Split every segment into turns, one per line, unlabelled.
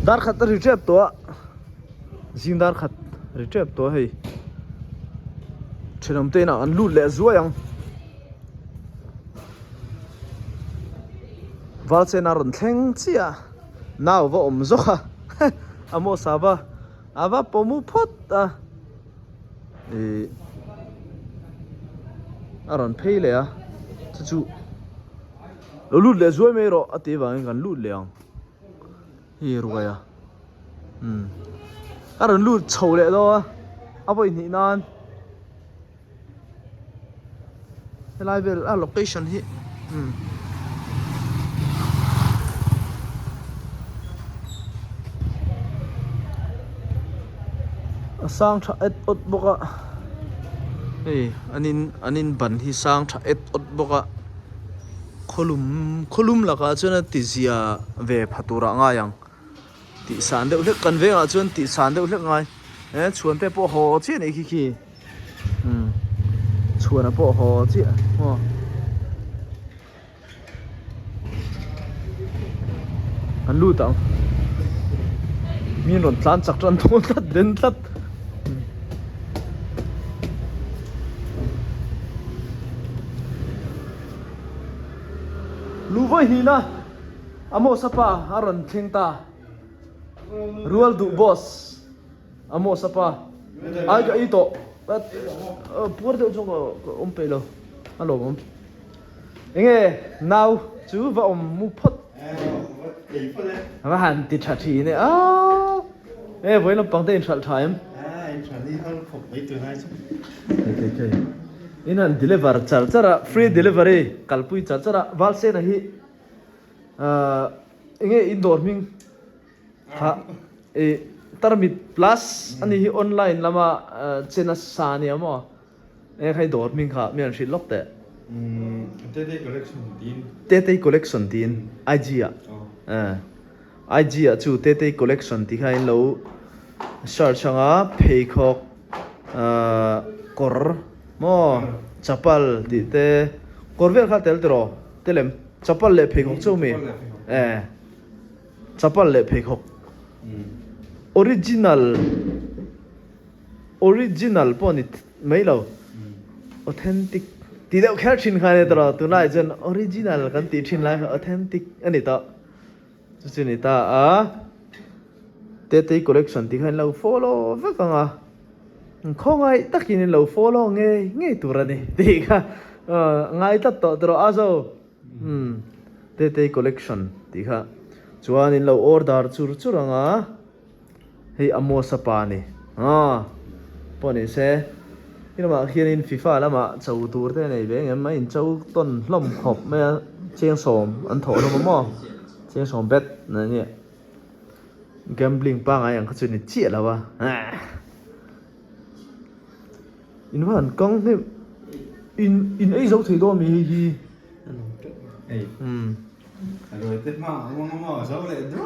dar khat retrieve to zing dar khat retrieve to hei thenam te na an lut le zuayang valse na ron thleng chia naw va om zoka amo saba ava pomu phot a e aron pheile a chu lo lut le zuai me ro ate wang kan lut leang hi ruaya aron lut chou le do a boi ni nan level a location hi sang tha et ot boka ei anin ban hi sang tha et ot boka kholum laka chuna ti zia ve phatura nga yang ti san de ulek kan ve nga chun ti san de ulek ngai chuan te po ho chi nei khi chuan a po ho chi ho an lu tang min ron tlan chak tran thon tat den tat Luva hina amo sapa aron thengta rual du boss amo sapa ai ga ito but pur de jong pelo alo om enge now chu va mu phot va han ti thati ne voi lo pang te thal thaim okay inan deliver chara free delivery kalpui chara valse na hi enge indoor ming ha e tarmit plus ani hi online lama chena sani amo e khai dor ming kha mian shi lokte tete collection tin IGA IGA chu tete collection ti khain lo search anga phekhok kor mo chapal ti te korvel kha tel tro telem chapal le phekhok chumi chapal le phekhok original ponit mailo authentic ti deu kher thin khane tro tunai jen original kan ti thin lai authentic ani ta chu ni ta te collection ti khan lo follow va kanga khongai takin lo follow nge turani ti kha ngai ta to tro azo te collection ti kha chuan in lo order churanga hei amo sapa ni poni se inama khian in FIFA lama chau tur te nei ve ngam in chau ton hlom khop me cheng som an tho no mo cheng som bet na ni gambling pa nga yang khachuni chi lawa in van kong ne in ai zo thei do mi hi
rồi tiếp mà sao lại đó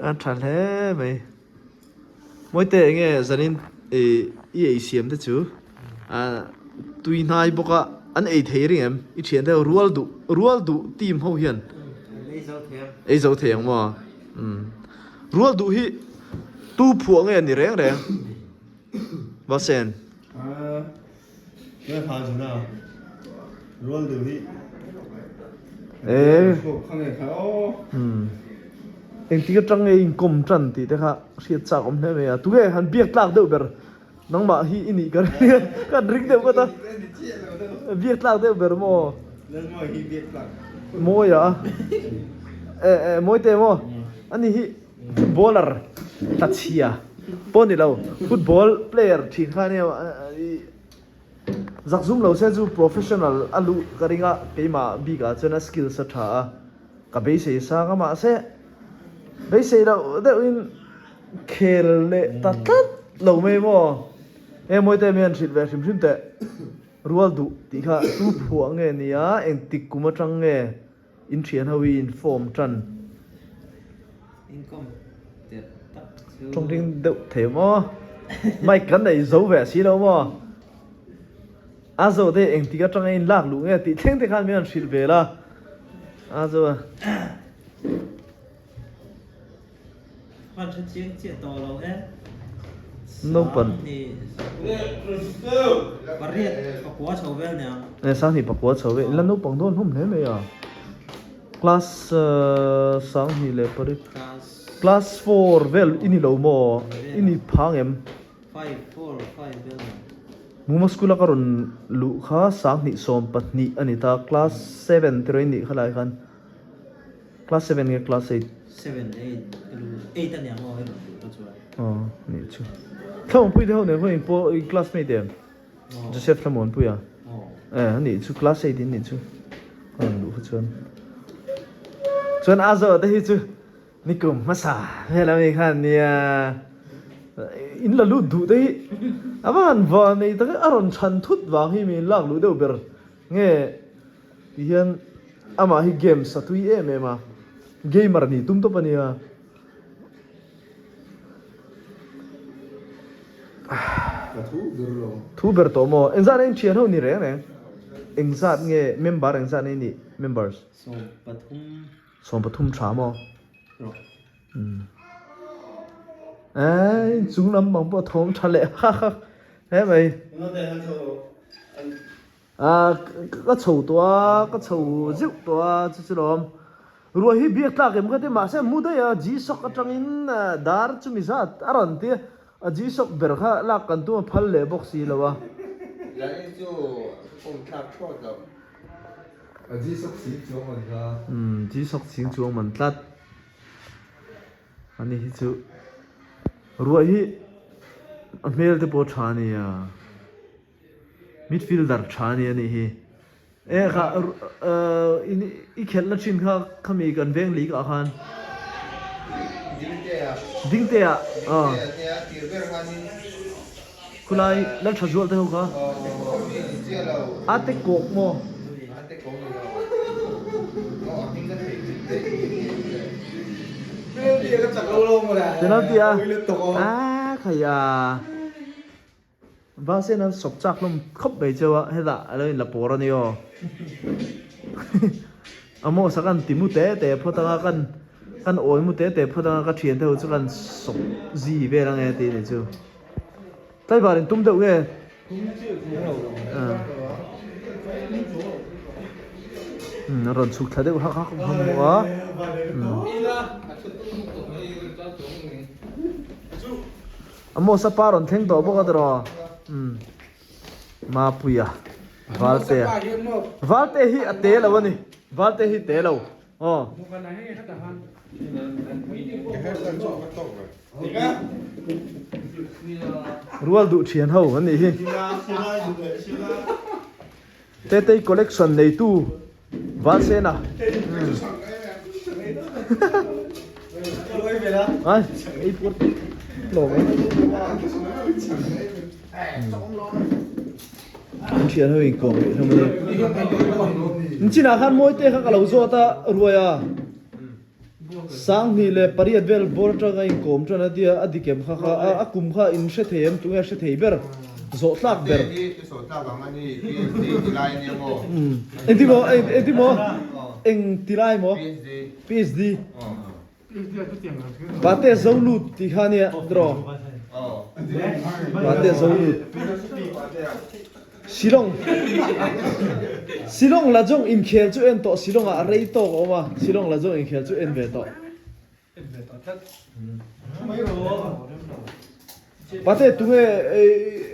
anh thằng thế mày mỗi tệ nghe zanin ấy xiêm thế chứ tui nai boka anh ấy thấy riêng em ít chuyện đâu rual du team hậu hiền ấy dấu thieng mà rual du hi tu phuang nghe ni reng reng bao sen
cái phá gì nào luôn được đi không hề khó
anh tí cái trăng ấy cùng trần thì thế ha siết chặt ông thế này tu cái hắn biết lạc đâu ber nang mà hi ini cái ring đâu có ta biết lạc đâu ber mo
nên mà hi biết lạc
mo ya mo te mo anh hi footballer tachia poni lo football player thì khai này giặc zoom lâu sẽ du professional alu karinga cái mà bị cả cho nó skill sát thà cả bây giờ sang cái mà sẽ bây giờ đâu đâu in khel lệ tát tát lâu mấy mò em mới thấy miền xịt về xịt xịt tệ rual du tí khá tu phua nghe nia em tích cũng trăng nghe in triển hao in form trần trong tiếng đậu thế mò mày cắn này giấu vẻ xí đâu mò azo de eng tiga tang in lak lu nge ti thleng te khan mian shil vela à rồi
Bạn sẽ chiến chiến to lâu hết.
No pun.
Thì bắt riết có quá sầu vel nè.
này sáng thì bạc quá trở về là nó bằng đôn không thế này à class sáng thì lệ bari class 4 vel ini lo mo ini phang em
5 4 5 vel.
muma school ka ron lu kha sang ni som patni ani ta class 7 train ni khalai khan class 7 nge class 8
7 8 8 anh em ngồi đó chú.
ni chu thong pui de ho ne ho po classmate dem Joseph Lamon pui à ni chu class 8 din ni chu kon lu chuan azo te hi chu nikum masa hela mi khan nia in la lu du te awan va nei ta aron chan thut wang hi mi lak lu deu ber nge hian ama hi game satui em ma gamer ni tum to pania
Cả thú được rồi.
thu ber to mo enza nen chian ho ni re ne engza nge member engza ne ni members
So Pathum
som pathum tha mo
rồi.
ai chúng lắm bằng bộ thốn thật lệ ha thế mày
Nó đây hắn thầu
cái chầu rượu tua chứ đâu rồi hi biết là cái một cái mà xem mua đây dí sọc ở trong in dar chú mi sát aron tia dí sọc bер kha là cần tu phal lệ boxi là wa
Đấy chú cũng tháp cho đâu.
ở dưới sốc xí chỗ mình ra.
dí sọc xin chuông mình tát anh ấy chú rồi hi mail te po chani à midfielder chani ani hi e kha in I khel na chin kha khami kan veng li ka khan ding te à kulai la thajol te ho kha ate kok mo
Bên kia nó chặt lâu lâu mà đã.
te na ti a
Liên tục không?
khaya va se na sok chak lom khop be chawa heda alo la por ani yo amo sakan timu te photanga kan oi mu te photanga ka thian theu chu kan sok ji ve rang e ti ni chu tai barin tum deu nge ron suk thade ha ha khom wa amo sa paron theng to boka dro ma puya valte hi ate lawani valte hi te law rual du thian ho ani hi te collection nei tu val se na ai ei put lo mai thian ho in ko mi thom china khan moi te kha lo zo ta ruaya sang ni le pariat vel bor tanga in kom tana dia adikem kha akum kha in she them tu ya she thei ber zo tlak ber
Số ta bằng anh đi PSD line nha mô.
entimo eng tilai mo PSD bate zaulut ti khania dro bate zaulut Silong la jong in khel chu en to Silong a rei to oma Silong la jong in khel chu en ve to bate tunge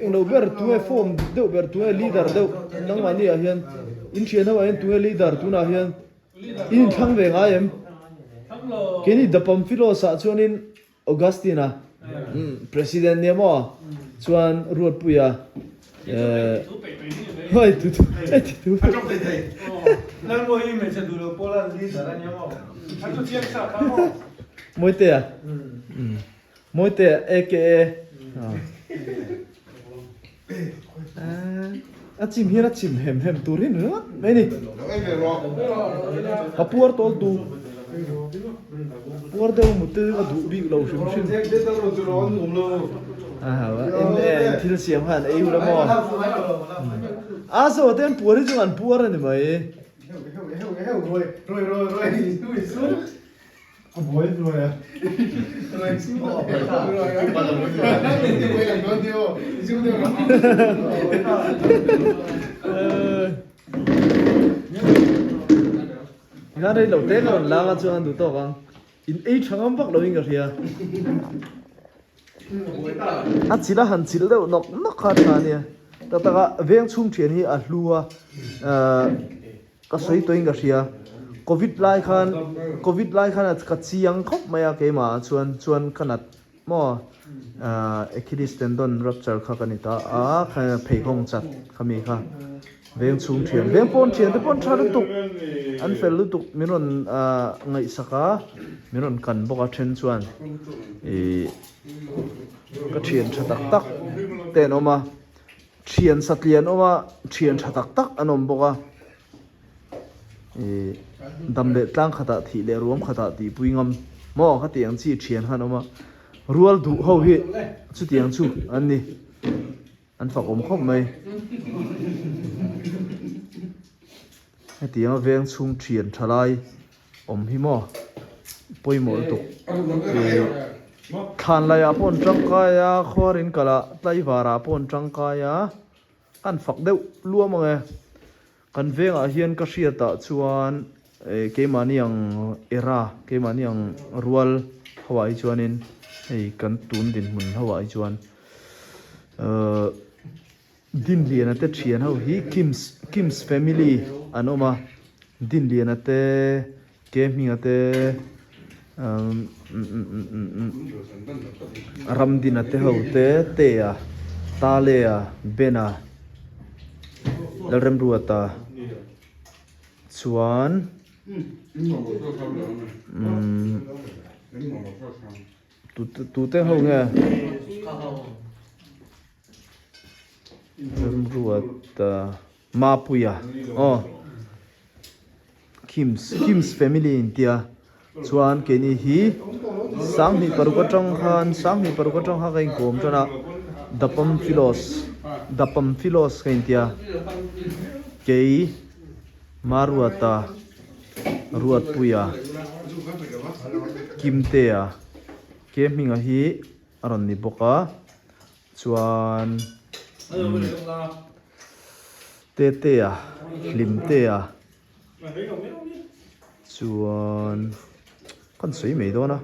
eng lo ber tunge form deu ber tunge leader deu nang mani a hian in thian hawa en tunge leader tuna hian in thang ve nga em keni dapam philo sa chuanin Augustina president ne mo chuan ruat puya hoi tu
Trong thầy thầy. Lần ngồi im mình sẽ đủ được Poland đi ra nhau không? Hắn có chiếc sạc không?
moi te a moi te aka a chim hi na chim hem turin nữa mấy ni
Nó ấy về rồi.
a puar tol tu puar deu mu te a du bi lo shim shim
Thế đến đâu rồi nó ngủ lâu.
en thil siam han ei ula mo a so ten puar hi chung an puar ani mai nga đây lâu té là nga cho anh đủ to không in ấy chẳng âm bắc lâu in cái gì à chỉ là hành chỉ là đâu nó khác nè ta cái veng chung chuyện hi à lúa cái sấy tôi in cái gì à covid lai khan là cái chiang khóc mày cái mà chuan cái nát mò Achilles tendon rupture khác cái này ta cái phê hông chặt cái gì khác veng chung chuyện veng pon chuyện thì pon cha được tục anh phải lưu tục mình ngày saka mình cần bốc trên chuan cái chuyện cha tắc tên oma chuyện sát liền oma chuyện cha tắc anh om bốc đam lệ tang khata thi lệ ruộng khata ti pui ngam mo khát tiếng chi chuyện han oma rual du hậu hi chú tiếng chú anh đi anh phải ôm khóc mày cái tiếng vang chung chuyện trả lại hi mò bôi mỏ tục khan lại apon trăng kaya khorin kala tay vara apon trăng kaya kan phật đeo lúa mà nghe kan veng hiền cái xia ta chuan cái mani ang era cái mani ang rual hawai chuanin kan tun din mun hawai chuan din lian ate thian ho hi Kim's family anoma din lian ate ke mi ate ram din ate ho te a ta le a bena lalrem ruata chuan tu te ho nge ruat mapuya Kim's family India chuan ke ni hi sang ni paruka tang ha kai kom chana dapam philos ka India ke maruata ruat puya kimtea ke minga hi aron ni boka chuan tetea limtea chuan kan soi mai do na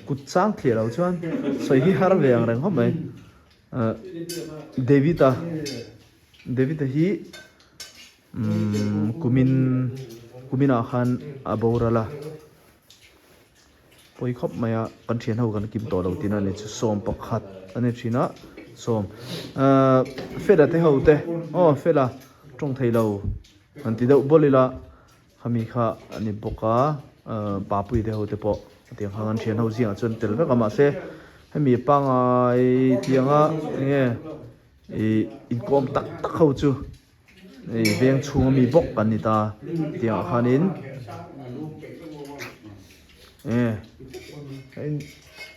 kut chang thlia lo chuan soi hi har veng reng hom mai David hi kumina khan aborala poi khop maya kan thian ho kan kim to lo tin ani chu som pakhat ani thina som feda te ho te fela tong thei lo an ti do bolila khami kha ani boka papui te ho te po tiang hangan thian ho zia chon tel ve kama se hemi pangai tianga nge in kom tak ho chu veng chung mi bok kan ni ta tiang khanin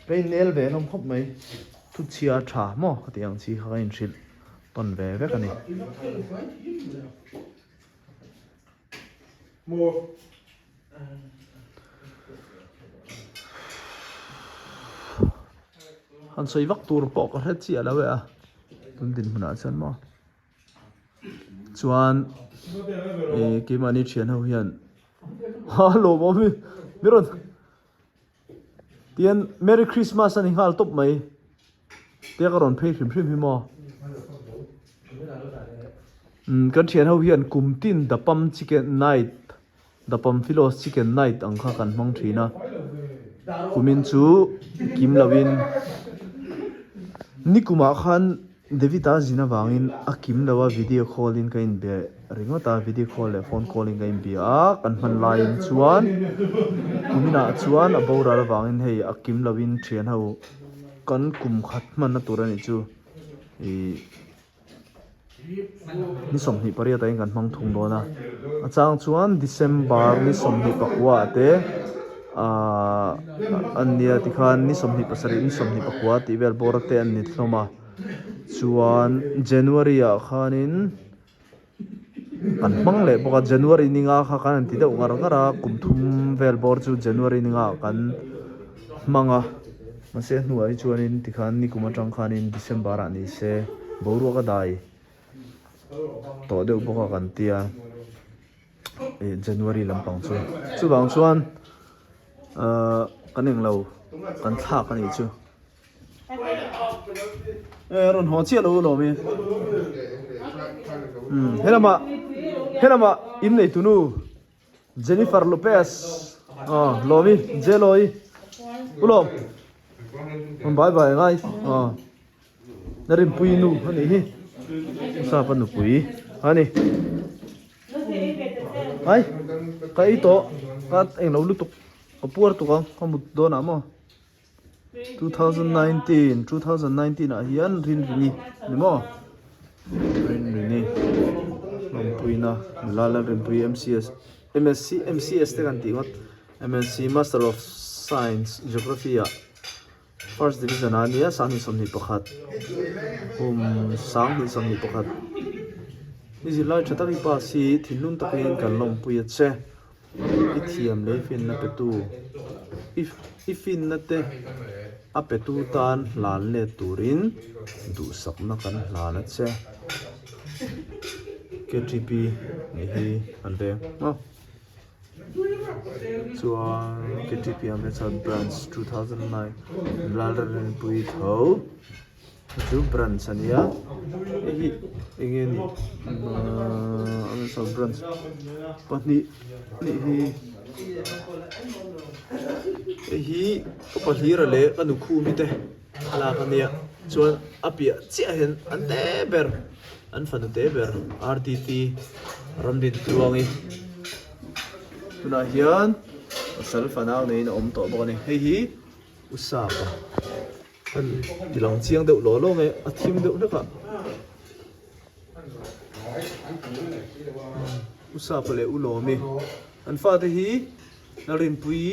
cái nel về nó khóc mấy chút chia trả mò tiếng chi khai in shit tuần về cái này hắn xây vắt tour bọc hết chia đâu vậy tuần tin mình ăn chân mò chuan cái mà đi chuyển hậu hiện hello bố mi biết rồi tiền Merry Christmas anh hal top mấy tiếc còn phê phim hi mò cái chuyện hậu hiện cùng tin dapam chicken night dapam philos chicken night ang kha kan mong thina kumin chu kim lawin nikuma khan devita zina wangin akim lawa video call in kain be ringota video call le phone calling kain be kan man line chuan kumina chuan abora wangin hei akim lawin thian ho kan kum khat man na turani chu ni som hi paria ta kan mang thung do na achang chuan December ni som hi pakwa te ania tikhan ni som hi pasari ni som hi pakwa ti vel borak te an ni thloma chuan January a khanin kan hmang le boka January ninga kha kan ti deuh ngar ngara kum thum vel bor chu January ninga kan hmanga mase hnuai chuanin tikhan ni kuma tang khanin December ani se boru ka dai to deuh boka kan tia January lampang chu bang chuan kan eng lo kan thla kan ni chu ron ho chia lo lo mi helama in nei tunu Jennifer Lopez lomi jeloi ulom bye bye ngai narin pui nu ani hi sa pan nu pui ani ai kai to kat eng lo lutuk apur tu kang kamut do na mo 2019 a hian rin ni mo rin ni long pui na lala rin pui MSc te kan ti ngot MSc Master of Science Geography first division ania sang som ni pakhat sang ni som ni pakhat ni zilai chatari pa si thinun takin kan long pui che ithiam le fin na pe tu ifin na te apetu tan lan le turin du sakna kan lana che KTP ni hi ande chuan KTP Amritsar branch 2009 Lalaren pui tho chu branch ania hi again Amritsar branch pani ni hi pahlira le kanu khu mi te ala kania chuan apia chia hen ante ber an fanu te ber RTT ramdin tuangi tuna hian sal fanau nei na om to bawk ani hei hi usapa an tilang chiang deuh lo lo nge a thim deuh leka usapa le ulomi an fa te hi narin pui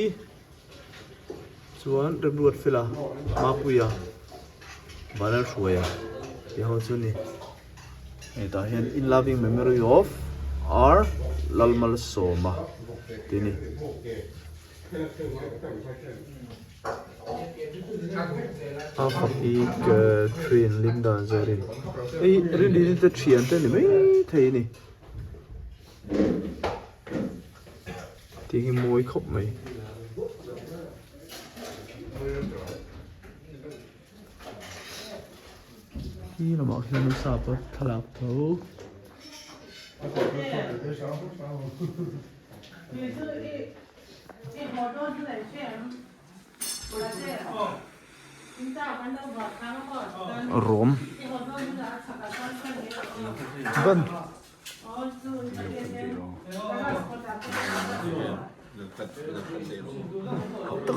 chuan remruat fila ma puya banal hruaya yaho chuni eta hian in loving memory of R Lalmal Soma tini afaki train Linda Zerin ei rin te thian te ni mai thei ni ti moi khop mai hi là mọi khi nó sập á thật là thấu Rome vâng tức